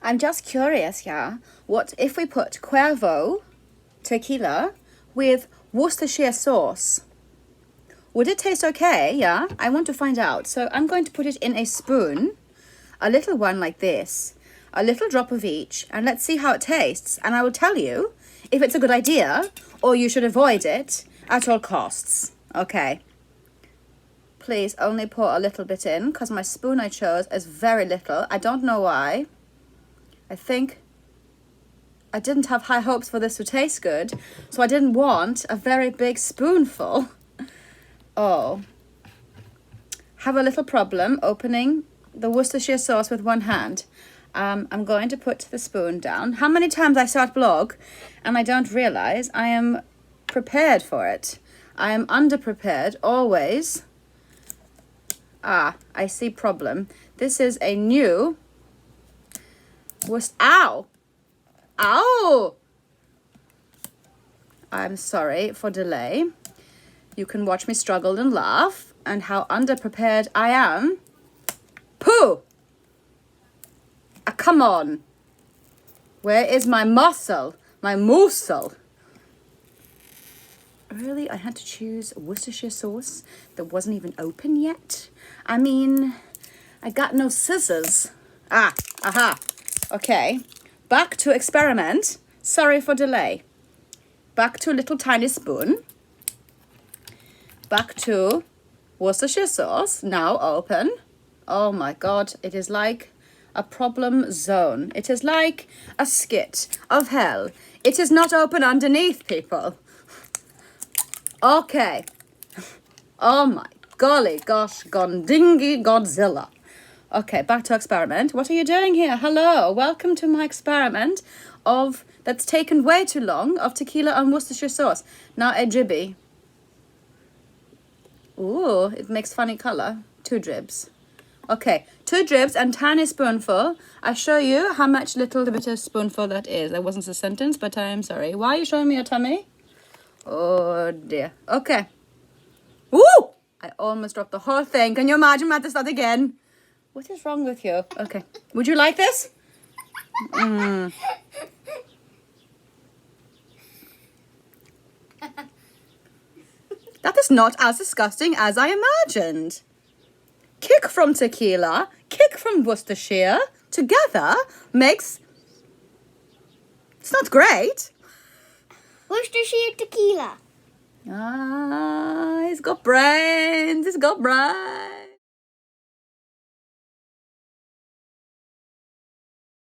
I'm just curious, yeah. What if we put Cuervo tequila with Worcestershire sauce? Would it taste okay? Yeah, I want to find out. So I'm going to put it in a spoon, a little one like this, a little drop of each, and let's see how it tastes. And I will tell you if it's a good idea or you should avoid it at all costs. Okay. Please only pour a little bit in because my spoon I chose is very little. I don't know why. I think I didn't have high hopes for this to taste good, so I didn't want a very big spoonful. Oh. Have a little problem opening the Worcestershire sauce with one hand. I'm going to put the spoon down. How many times I start vlog and I don't realize I am prepared for it. I am underprepared always. Ah, I see problem. This is a new Ow! Ow! I'm sorry for delay. You can watch me struggle and laugh and how underprepared I am. Pooh! Ah, come on. Where is my muscle? My muscle? Really? I had to choose Worcestershire sauce that wasn't even open yet? I mean, I got no scissors. Ah, aha. Okay. Back to experiment. Sorry for delay. Back to a little tiny spoon. Back to Worcestershire sauce. Now open. Oh my God. It is like a problem zone. It is like a skit of hell. It is not open underneath, people. Okay. Oh my golly gosh, gondingy Godzilla. Okay, back to experiment. What are you doing here? Hello, welcome to my experiment that's taken way too long of tequila and Worcestershire sauce. Now a dribby. Ooh, it makes funny color. 2 dribs. Okay, 2 dribs and tiny spoonful. I show you how much little bit of spoonful that is. That wasn't a sentence, but I'm sorry. Why are you showing me your tummy? Oh dear. Okay. Woo! I almost dropped the whole thing. Can you imagine at the start again? What is wrong with you? Okay. Would you like this? That is not as disgusting as I imagined. Kick from tequila, kick from Worcestershire, together makes... It's not great. Worcestershire Tequila. Ah, he's got brains. He's got brains.